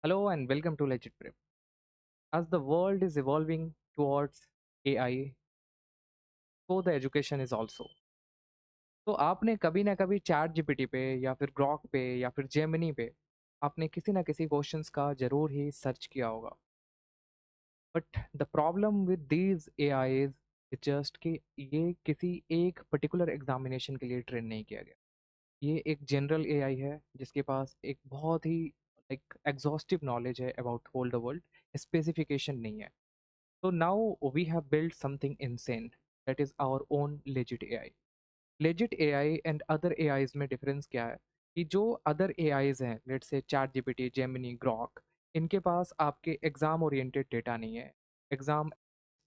Hello and welcome to Legit Prep. As the world is evolving towards AI, so the education is also. तो आपने कभी ना कभी chat GPT पे या फिर ग्रॉक पे या फिर जेमिनी पे आपने किसी ना किसी क्वेश्चंस का जरूर ही सर्च किया होगा. But the problem with these AIs is just कि ये किसी एक पर्टिकुलर एग्जामिनेशन के लिए ट्रेन नहीं किया गया. ये एक जनरल एआई है जिसके पास एक बहुत ही लाइक एग्जॉस्टिव नॉलेज है about whole the world. Specification नहीं है. So now we have built something insane, that is our own legit AI. Legit AI and other AIs में difference क्या है कि जो other AIs हैं, let's say ChatGPT, Gemini, Grok, इनके पास आपके एग्जाम ओरिएंटेड डेटा नहीं है, एग्जाम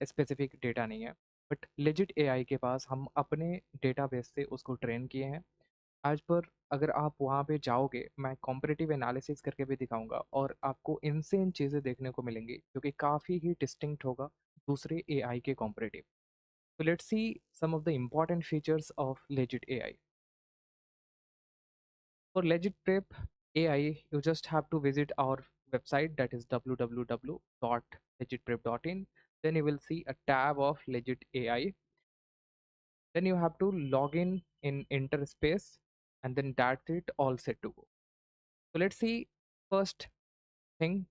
स्पेसिफिक डेटा नहीं है. बट लेजिट एआई के पास हम अपने डेटाबेस से उसको ट्रेन किए हैं. आज पर अगर आप वहाँ पे जाओगे, मैं कॉम्पिटिटिव एनालिसिस करके भी दिखाऊंगा और आपको इनसेन चीज़ें देखने को मिलेंगी जो कि काफ़ी ही डिस्टिंक्ट होगा दूसरे एआई के competitive. So let's see some of the important features of Legit AI. For Legit Prep AI, you just have to visit our website, that is www.legitprep.in. Then you will see a tab of Legit AI. Then you have to log in Interspace, and then that's it, all set to go. So let's see first thing.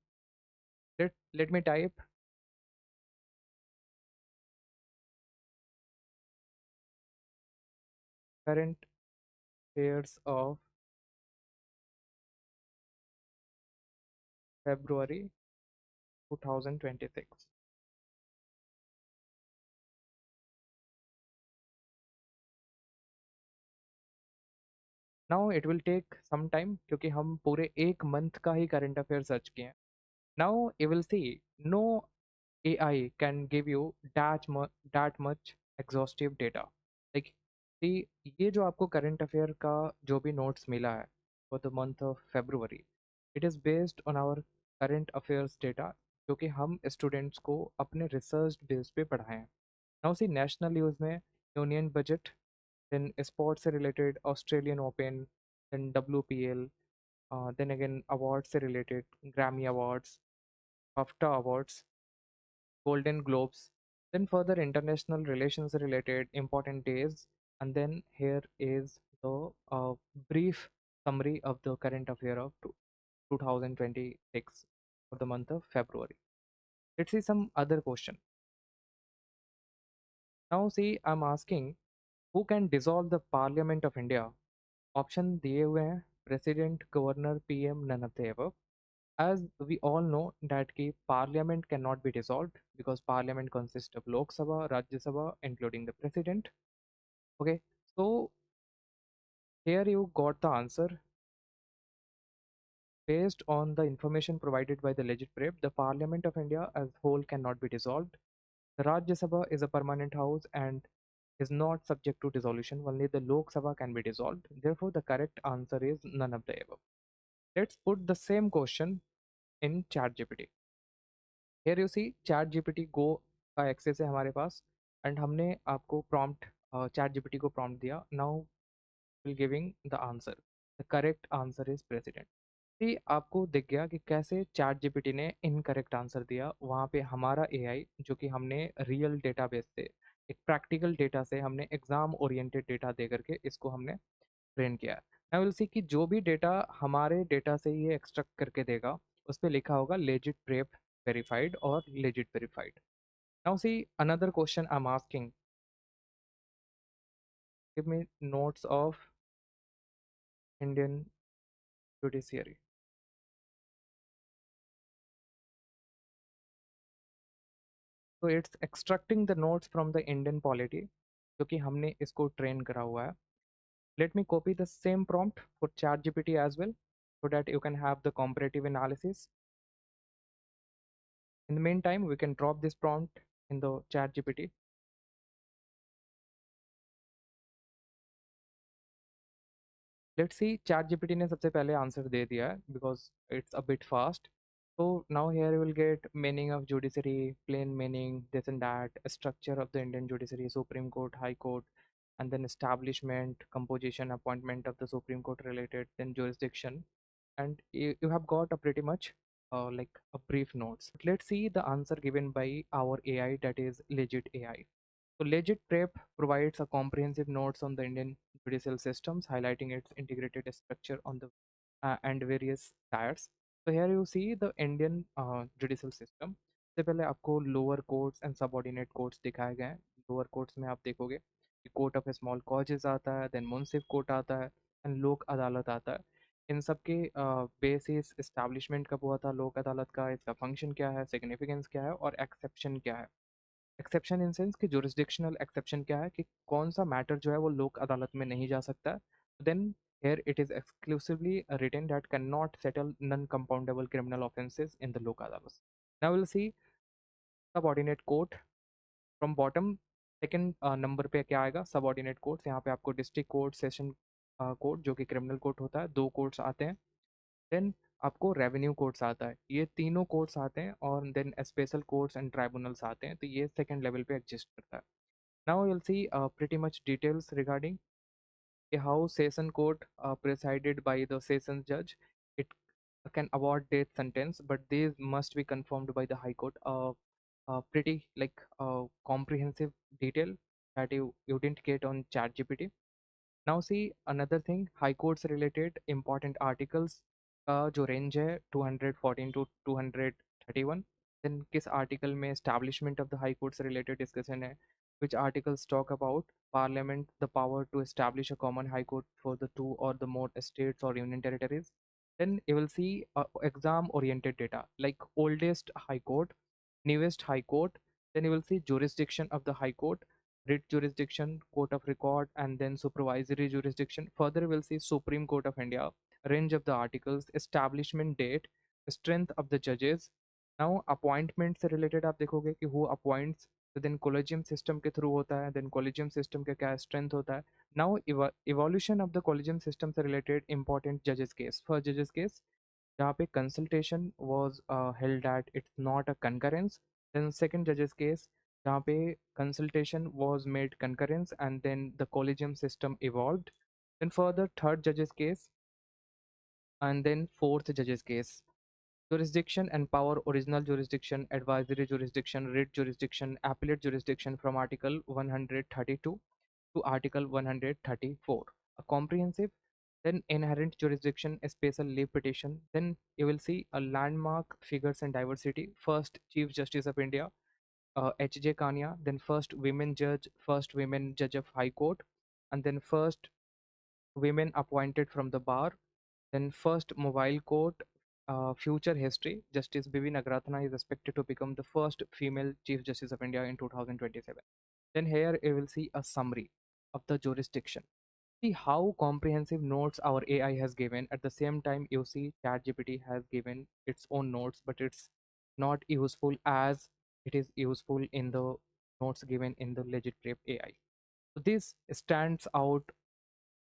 Let me type current affairs of February 2026. Now it will take some time क्योंकि हम पूरे एक month का ही current affair search किए हैं. Now you will see no AI can give you that much exhaustive data. Like see, ये जो आपको करंट अफेयर का जो भी नोट्स मिला है for the month of February, it is based on our current affairs data जो कि हम स्टूडेंट्स को अपने रिसर्च बेस पे पढ़ाए हैं. नाउ सी नेशनल न्यूज़ में यूनियन बजट, then sports से related Australian Open, then WPL, then again awards से related Grammy Awards, BAFTA Awards, Golden Globes, then further international relations related important days, and then here is the brief summary of the current affair of 2026 for the month of February. Let's see some other question. Now see, I'm asking who can dissolve the Parliament of India. Option दिए हुए हैं president, governor, PM, none of the above. as we all know that ki parliament cannot be dissolved because parliament consists of lok sabha, rajya sabha, including the president. Okay, so here you got the answer. Based on the information provided by the legit prep, the parliament of India as whole cannot be dissolved. The Rajya Sabha is a permanent house and is not subject to dissolution. Only the Lok Sabha can be dissolved. Therefore, the correct answer is none of the above. Let's put the same question in ChatGPT. Here you see ChatGPT Go का access है हमारे पास and हमने आपको prompt ChatGPT को prompt दिया. Now will giving the answer. The correct answer is president. ये आपको दिख गया कि कैसे ChatGPT ने इनकरेक्ट आंसर दिया. वहाँ पे हमारा एआई जो कि हमने रियल डेटाबेस से, एक प्रैक्टिकल डेटा से हमने एग्जाम ओरिएंटेड डेटा दे करके इसको हमने ट्रेन किया है. आई विल सी कि जो भी डेटा हमारे डेटा से ये एक्सट्रैक्ट करके देगा उस पर लिखा होगा legit prep verified or legit verified. Now see another question I'm asking. Give me notes of Indian judiciary. So it's extracting the notes from the Indian polity जो कि हमने इसको ट्रेन करा हुआ है. Let me copy the same prompt for ChatGPT as well so that you can have the comparative analysis. In the meantime, we can drop this prompt in the ChatGPT. Let's see, ChatGPT ने सबसे पहले answer दे दिया है because it's a bit fast. So now here you will get meaning of judiciary, plain meaning, this and that, structure of the Indian judiciary, Supreme Court, High Court, and then establishment, composition, appointment of the Supreme Court related, then jurisdiction, and you have got a pretty much. like a brief notes. Let's see the answer given by our AI, that is Legit AI. So Legit Prep provides a comprehensive notes on the Indian judicial systems, highlighting its integrated structure on the and various tiers. So here you see the Indian judicial system. सबसे पहले आपको lower courts and subordinate courts दिखाए गए हैं. Lower courts में आप देखोगे कि कोर्ट ऑफ स्मॉल कॉजेज आता है, देन मुंसिफ कोर्ट आता है एंड लोक अदालत आता है. इन सब के बेसिस इस्टेब्लिशमेंट कब हुआ था लोक अदालत का, इसका फंक्शन क्या है, सिग्निफिकेंस क्या है और एक्सेप्शन क्या है. एक्सेप्शन इन सेंस कि जुरिस्डिक्शनल एक्सेप्शन क्या है, कि कौन सा मैटर जो है वो लोक अदालत में नहीं जा सकता. Then here it is exclusively written that cannot settle non-compoundable criminal offenses in the lok adalat. Now we'll see subordinate court from bottom. Second number पे क्या आएगा, सबऑर्डिनेट कोर्ट्स. यहाँ पे आपको डिस्ट्रिक्ट कोर्ट, सेशन कोर्ट जो कि criminal court होता है, दो कोर्ट्स आते हैं. देन आपको रेवेन्यू कोर्ट्स आता है, ये तीनों कोर्ट्स आते हैं. और then special courts and tribunals आते हैं, तो ये सेकंड लेवल पे एग्जिस्ट करता है. Now you'll see pretty much details regarding how session court presided by the sessions judge, it can award death sentence, but these must be confirmed by the high court. Pretty like comprehensive detail that you didn't get on ChatGPT. Now see another thing, high courts related important articles का जो range है 214 to 231. Then किस article में establishment of the high courts related discussion है, which articles talk about parliament the power to establish a common high court for the two or the more states or union territories. Then you will see exam oriented data like oldest high court, newest high court. Then you will see jurisdiction of the high court, writ jurisdiction, court of record, and then supervisory jurisdiction. Further, we'll see Supreme Court of India, range of the articles, establishment date, strength of the judges. Now, appointment से related आप देखोगे कि who appoints, तो then collegium system के through होता है, then collegium system का क्या strength होता है. Now, evolution of the collegium system से related important judges case. First judges case, जहाँ पे consultation was held at it's not a concurrence. Then second judges case, जहाँ पे consultation was made concurrence and then the collegium system evolved. Then further third judges case and then fourth judges case. Jurisdiction and power, original jurisdiction, advisory jurisdiction, writ jurisdiction, appellate jurisdiction from Article 132 to Article 134. A comprehensive, then inherent jurisdiction, a special leave petition. Then you will see a landmark figures and diversity. First Chief Justice of India, H.J. Kania, then first women judge of High Court, and then first women appointed from the bar, then first mobile court, future history. Justice Bibi Nagratna is expected to become the first female Chief Justice of India in 2027. Then here you will see a summary of the jurisdiction. See how comprehensive notes our AI has given. At the same time, you see ChatGPT has given its own notes, but it's not useful as it is useful in the notes given in the Legit Prep AI. So this stands out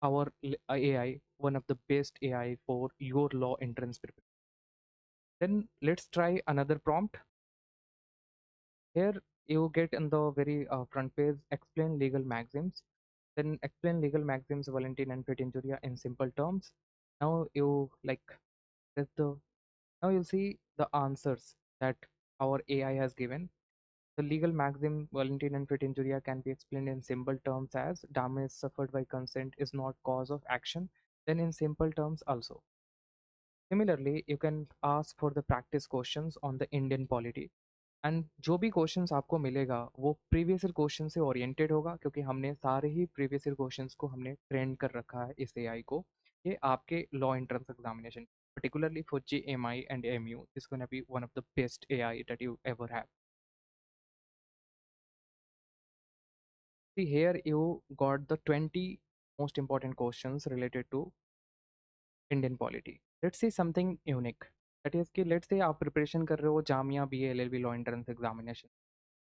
our AI, one of the best AI for your law entrance preparation. Then let's try another prompt. Here you get in the very front page, explain legal maxims. Then explain legal maxims, Valentin and Fit Injuria in simple terms. Now you like press the, now you'll see the answers that our AI has given. The legal maxim Valentin and Fit Injuria can be explained in simple terms as damage suffered by consent is not cause of action. Then in simple terms also. Similarly, you can ask for the practice questions on the Indian polity. And जो भी questions आपको मिलेगा वो previous year question से oriented होगा, क्योंकि हमने सारे ही प्रीवियस ईयर क्वेश्चंस को हमने ट्रेन कर रखा है इस एआई को. ये आपके law entrance examination particularly for JMI and MU is going to be one of the best AI that you ever have. See here you got the 20 most important questions related to Indian polity. Let's see something unique. That is कि let's say आप preparation कर रहे हो Jamia BA LLB law entrance examination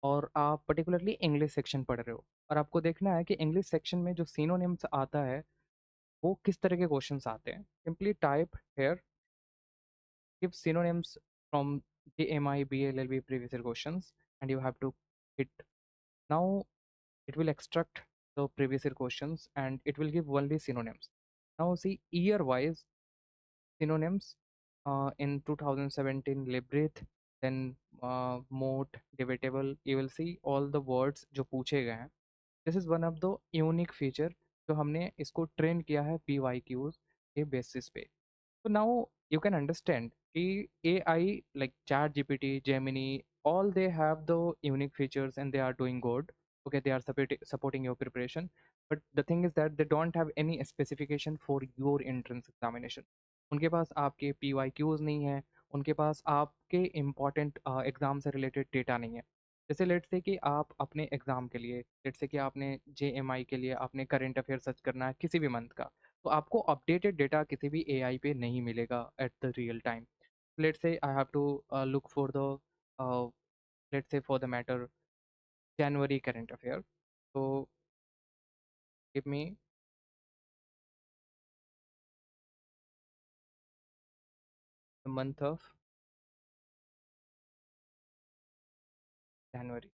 और आप particularly English section पढ़ रहे हो, और आपको देखना है कि इंग्लिश सेक्शन में जो सिनोनिम्स आता है वो किस तरह के क्वेश्चंस आते हैं. Simply type hair, give synonyms from JMI BLLB previous year questions and you have to hit. Now it will extract the previous year questions and it will give only synonyms. Now see year wise synonyms In 2017 Librith, then Moat, Debatable, you will see all the words जो पूछे गए हैं. This is one of the unique feature जो हमने इसको train किया है P Y Qs के बेसिस पे. So now you can understand कि AI like ChatGPT, Gemini, all they have the unique features and they are doing good. Okay, they are supporting your preparation. But the thing is that they don't have any specification for your entrance examination. उनके पास आपके PYQs नहीं है, उनके पास आपके important exam से related data नहीं है. जैसे लेट्स से कि आप अपने एग्ज़ाम के लिए, लेट्स से कि आपने JMI के लिए आपने करंट अफेयर सर्च करना है किसी भी मंथ का, तो आपको अपडेटेड डेटा किसी भी एआई पे नहीं मिलेगा at the real time. Let's say I have to look for the let's say for the matter January current affair. तो give me the month of January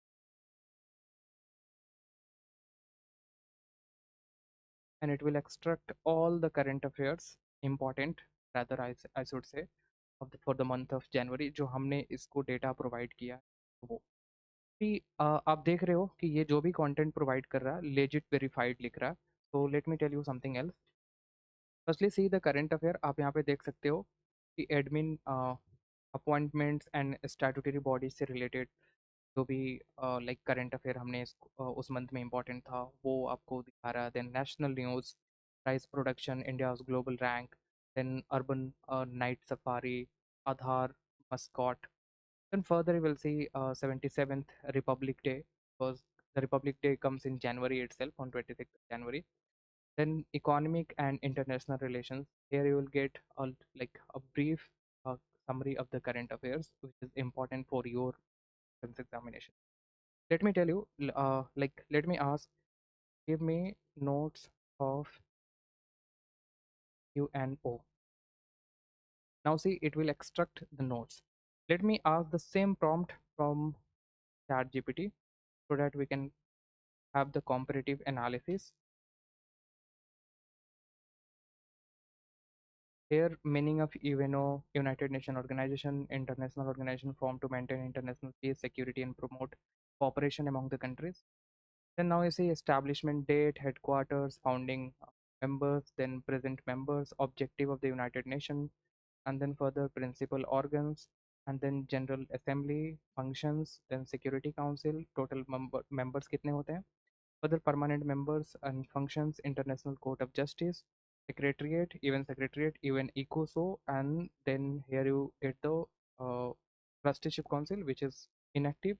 and it will extract all the current affairs important rather I should say of for the month of January जो हमने इसको data provide किया है. वो कि आप देख रहे हो कि ये जो भी कंटेंट प्रोवाइड कर रहा है लेजिट वेरीफाइड लिख रहा है. तो let me tell you something else. Firstly see the current affair आप यहाँ पे देख सकते हो कि admin appointments and statutory bodies से रिलेटेड जो भी लाइक करंट अफेयर हमने उस मंथ में इंपॉर्टेंट था वो आपको दिखा रहा है. Then national news, price production, India's global rank, then urban night safari, Aadhaar, mascot. Then further you will see 77th Republic Day because the Republic Day comes in January itself on 26th January. Then economic and international relations. Here you will get like a brief summary of the current affairs, which is important for your entrance examination. Let me tell you, let me ask, give me notes of UNO. Now see, it will extract the notes. Let me ask the same prompt from ChatGPT so that we can have the comparative analysis. Here, meaning of UNO, United Nations Organization, international organization formed to maintain international peace, security, and promote cooperation among the countries. Then now you see establishment date, headquarters, founding members, then present members, objective of the United Nations, and then further principal organs, and then General Assembly, functions, then Security Council, total members कितने होते हैं, other permanent members and functions, International Court of Justice, Secretariat, even ECOSO, and then here you get the Trusteeship Council, which is inactive.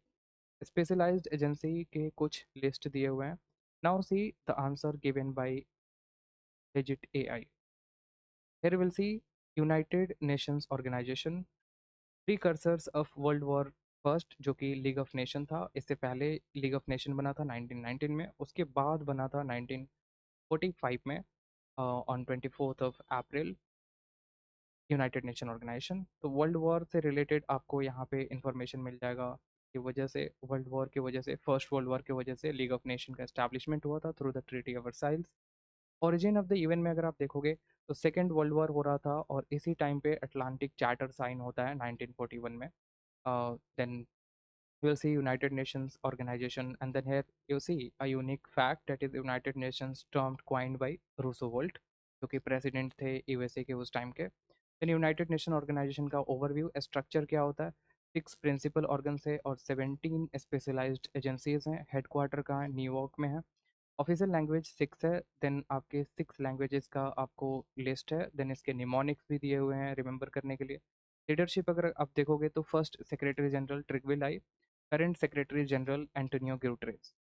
Specialized agency के कुछ list दिए हुए हैं. Now see the answer given by Legit AI. Here we will see United Nations Organization, precursors of World War first जो कि league of nation था. इससे पहले लीग ऑफ नेशन बना था 1919 में, उसके बाद बना था 1945 में on 24th of April united nation organisation. तो वर्ल्ड वॉर से रिलेटेड आपको यहाँ पे इंफॉर्मेशन मिल जाएगा की वजह से वर्ल्ड वॉर की वजह से फर्स्ट वर्ल्ड वॉर की वजह से लीग ऑफ नेशन का एस्टैब्लिशमेंट हुआ था through the treaty of Versailles. Origin of the event में अगर आप देखोगे तो सेकेंड वर्ल्ड वॉर हो रहा था और इसी टाइम पे अटलांटिक चार्टर साइन होता है 1941 में. Then you will see United Nations organization, and then here you see a unique fact that is United Nations termed coined by Roosevelt जो कि प्रेसिडेंट थे यूएसए के उस टाइम के. then यूनाइटेड नेशन ऑर्गेनाइजेशन का ओवरव्यू स्ट्रक्चर क्या होता है. 6 प्रिंसिपल ऑर्गन्स है और 17 स्पेशलाइज्ड एजेंसीज हैं. हेडक्वार्टर कहाँ है, न्यूयॉर्क में है. ऑफिशियल लैंग्वेज 6 है. देन आपके 6 लैंग्वेजेस का आपको लिस्ट है. देन इसके निमोनिक्स भी दिए हुए हैं रिमेंबर करने के लिए. लीडरशिप अगर आप देखोगे तो first secretary general Trygve, current secretary general Antonio Guterres.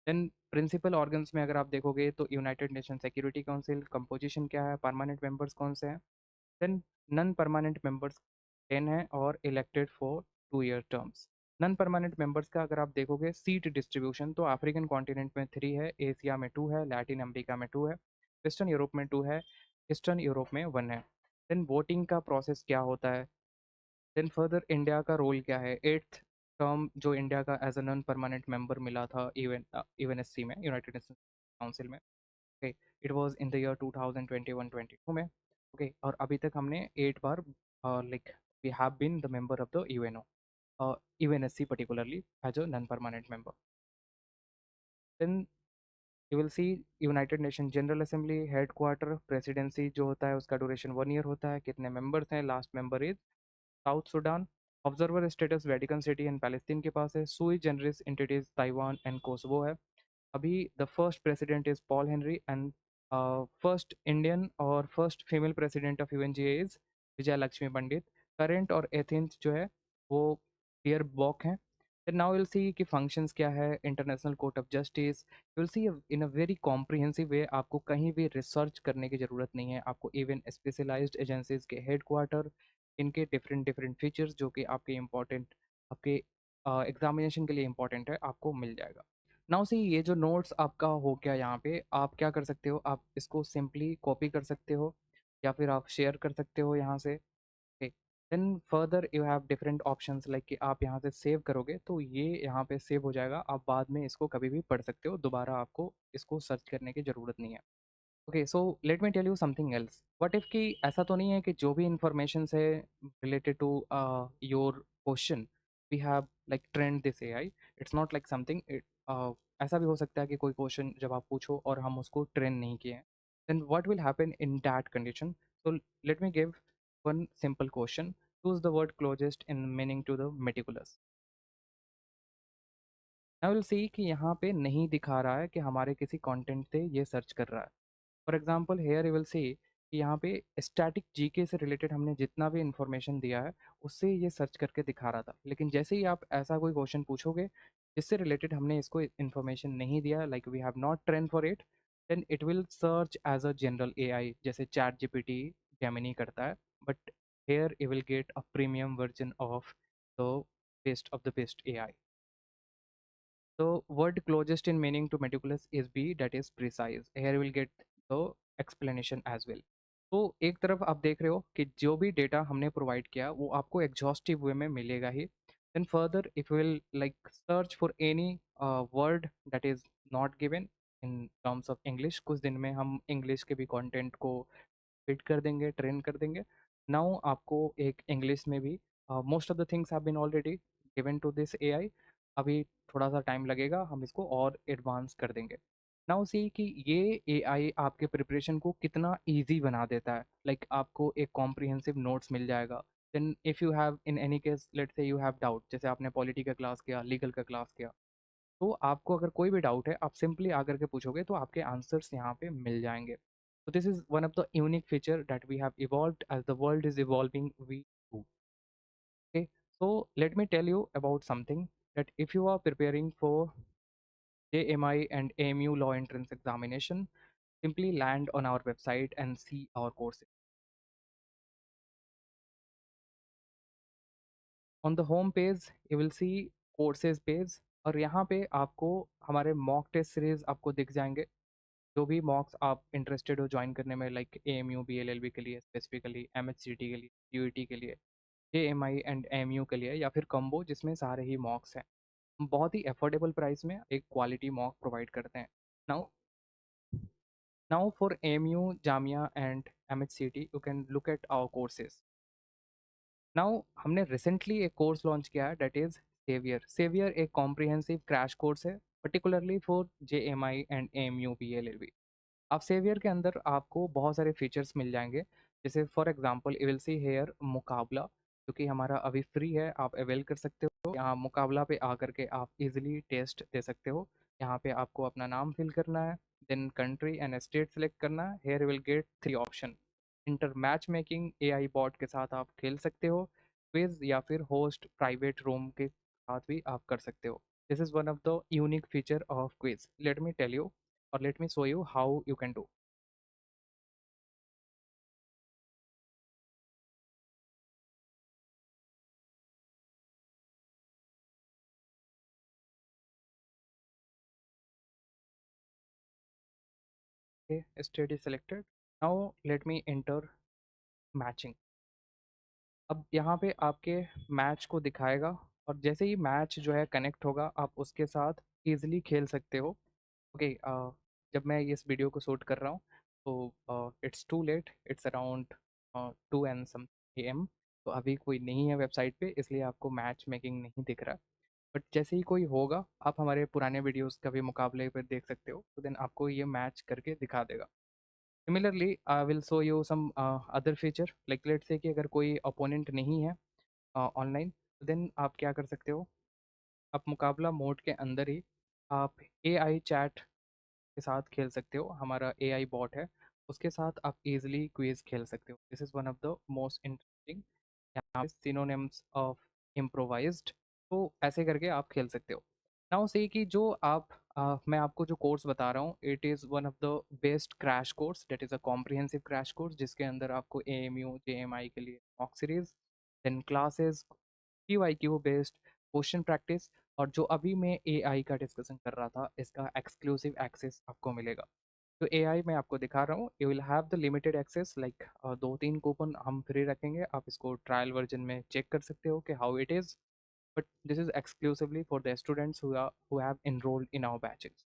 Then principal organs में अगर आप देखोगे तो united nation security council composition क्या है, परमानेंट मेंबर्स कौन से हैं. देन नॉन परमानेंट मेंबर्स 10 हैं और elected for 2 year terms. Non permanent members का अगर आप देखोगे सीट डिस्ट्रीब्यूशन तो अफ्रीकन कॉन्टिनेंट में 3 है, एशिया में 2 है, लैटिन अमेरिका में 2 है, वेस्टर्न यूरोप में 2 है, ईस्टर्न यूरोप में 1 है. देन वोटिंग का प्रोसेस क्या होता है. देन फर्दर इंडिया का रोल क्या है. एट्थ टर्म जो इंडिया का as a non permanent member मिला था यूएनएससी में, यूनाइटेड नेशन काउंसिल में. Okay, it was in the year 2021-22 में. ओके, और अभी तक हमने 8 बार like we have been the member of the UNO, UNSC particularly as a non-permanent member. Then you will see United nation general assembly headquarter presidency जो होता है उसका ड्यूरेशन 1 ईयर होता है, कितने मेंबर्स हैं, last member is South Sudan, observer status Vatican City and Palestine के पास है, sui generis entities Taiwan and Kosovo है। अभी the first president is Paul Henri and first Indian और first female president of UNGA is Vijaya Lakshmi Pandit. Current और Athens जो है वो डियर बॉक हैं। then now you'll see कि functions क्या है, international court of justice. you'll see in a very comprehensive way, आपको कहीं भी रिसर्च करने की ज़रूरत नहीं है, आपको इवन स्पेशलाइज्ड एजेंसीज के हेडक्वार्टर, इनके डिफरेंट डिफरेंट फीचर्स जो कि आपके इम्पोर्टेंट, आपके एग्जामिनेशन के लिए इम्पोर्टेंट है, आपको मिल जाएगा। नाउ सी ये जो नोट्स आपका हो गया यहाँ पे, आप क्या कर सकते हो, आप इसको सिंपली कॉपी कर सकते हो या फिर आप शेयर कर सकते हो यहाँ से। Okay, then further you have different options like कि आप यहाँ से सेव करोगे तो ये यहाँ पे सेव हो जाएगा, आप बाद में इसको कभी भी पढ़ सकते हो, दोबारा आपको इसको सर्च करने की ज़रूरत नहीं है। Okay, so let me tell you something else. What if कि ऐसा तो नहीं है कि जो भी इंफॉर्मेशन है related to your question we have like trained this AI, it's not like something it, ऐसा भी हो सकता है कि कोई क्वेश्चन जब आप पूछो और हम उसको ट्रेन नहीं किए हैं, then what will happen in that condition. So let me give one simple question, choose the word closest in meaning to the meticulous. I will see कि यहाँ पे नहीं दिखा रहा है कि हमारे किसी कंटेंट से ये सर्च कर रहा है। For example hair you will see कि यहाँ पे स्टैटिक जीके से रिलेटेड हमने जितना भी इंफॉर्मेशन दिया है उससे ये सर्च करके दिखा रहा था, लेकिन जैसे ही आप ऐसा कोई क्वेश्चन पूछोगे जिससे रिलेटेड हमने इसको इंफॉर्मेशन नहीं दिया, like we have not train for it, then it will search as a general AI जैसे चैट जीपीटी, जेमिनी करता है। But here you will get a premium version of the best of the best AI. The word closest in meaning to meticulous is B, that is precise. Here you will get the explanation as well. तो एक तरफ आप देख रहे हो कि जो भी डेटा हमने प्रोवाइड किया वो आपको एग्जॉस्टिव वे में मिलेगा ही। Then further if will like search for any word that is not given in terms of English, कुछ दिन में हम इंग्लिश के भी कंटेंट को फिट कर देंगे, ट्रेन कर देंगे। नाउ आपको एक इंग्लिश में भी most of the things have been already given to this AI, अभी थोड़ा सा टाइम लगेगा, हम इसको और एडवांस कर देंगे। नाउ सी कि ये एआई आपके प्रिपरेशन को कितना इजी बना देता है, आपको एक कॉम्प्रिहेंसिव नोट्स मिल जाएगा। Then if you have in any case let's say you have doubt, जैसे आपने पॉलिटी का क्लास किया, लीगल का क्लास किया, तो आपको अगर कोई भी डाउट है आप सिंपली आकर के पूछोगे तो आपके आंसर्स यहाँ पे मिल जाएंगे। तो this is one of the unique feature that we have evolved as the world is evolving we do. Okay, so let me tell you about something that if you are preparing for JMI and AMU law entrance examination, simply land on our website and see our courses. On the home page you will see courses page, और यहाँ पे आपको हमारे mock test series आपको दिख जाएंगे, जो भी मॉक्स आप इंटरेस्टेड हो ज्वाइन करने में, लाइक AMU BLLB के लिए स्पेसिफिकली, MHCT के लिए, UET के लिए, JMI एंड AMU के लिए, या फिर कम्बो जिसमें सारे ही मॉक्स हैं। हम बहुत ही अफोर्डेबल प्राइस में एक क्वालिटी मॉक प्रोवाइड करते हैं। Now now for AMU, Jamia and MHCT you can look at our courses. Now हमने रिसेंटली एक कोर्स लॉन्च किया है डेट इज़ सेवियर। सेवियर एक कॉम्प्रिहेंसिव क्रैश कोर्स है particularly for JMI and AMU BLLB। आप saviour के अंदर आपको बहुत सारे फीचर्स मिल जाएंगे, जैसे for example you will see here मुकाबला, जो कि हमारा अभी फ्री है, आप अवेल कर सकते हो। यहाँ मुकाबला पे आकर के आप इजीली टेस्ट दे सकते हो। यहाँ पे आपको अपना नाम फिल करना है, then country and state select करना है। Here will get 3 option. Inter match making AI bot के साथ आप खेल सकते हो, क्विज या फिर होस्ट प्राइवेट रूम के साथ भी आप कर सकते हो। This is one of the unique feature of quiz, let me tell you or let me show you how you can do. Okay, state is selected. Now let me enter matching. अब यहाँ पे आपके match को दिखाएगा, और जैसे ही match जो है कनेक्ट होगा आप उसके साथ इजीली खेल सकते हो। ओके, जब मैं इस वीडियो को शूट कर रहा हूँ तो it's too late, it's around 2 and some AM, तो अभी कोई नहीं है वेबसाइट पे, इसलिए आपको मैच मेकिंग नहीं दिख रहा। बट जैसे ही कोई होगा, आप हमारे पुराने वीडियोस का भी मुकाबले पर देख सकते हो, तो देन आपको ये मैच करके दिखा देगा। Similarly I will show you some other feature, like let's say कि अगर कोई अपोनेंट नहीं है ऑनलाइन, तो देन आप क्या कर सकते हो, आप मुकाबला मोड के अंदर ही आप एआई चैट के साथ खेल सकते हो। हमारा एआई बॉट है, उसके साथ आप इजीली क्विज खेल सकते हो। This is one of the most interesting, यहाँ पे सिनोनिम्स ऑफ इम्प्रोवाइज्ड। तो ऐसे करके आप खेल सकते हो। नाउ से कि जो आप मैं आपको जो कोर्स बता रहा हूँ, it is one of the best crash course, that is a comprehensive crash course, जिसके अंदर आपको एएमयू जेएमआई के लिए mock series, then classes, PYQ based question practice, और जो अभी मैं एआई का डिस्कशन कर रहा था, इसका एक्सक्लूसिव एक्सेस आपको मिलेगा। तो एआई मैं आपको दिखा रहा हूँ, you will have the limited access, like 2-3 coupon हम फ्री रखेंगे, आप इसको ट्रायल वर्जन में चेक कर सकते हो कि how it is, but this is exclusively for the students who have enrolled in our batches.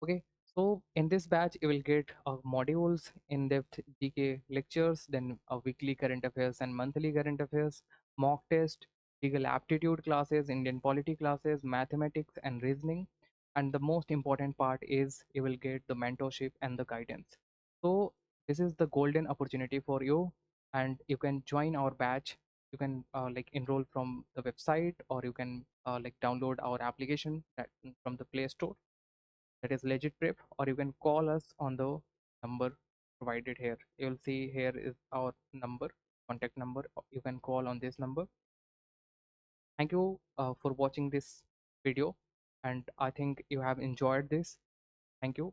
Okay, so in this batch, you will get modules, in-depth GK lectures, then weekly current affairs and monthly current affairs, mock test, legal aptitude classes, Indian polity classes, mathematics and reasoning. And the most important part is you will get the mentorship and the guidance. So this is the golden opportunity for you, and you can join our batch. You can like enroll from the website, or you can like download our application from the Play Store, that is legit prep, or you can call us on the number provided here. You will see here is our number, contact number. You can call on this number. Thank you for watching this video, and I think you have enjoyed this. Thank you.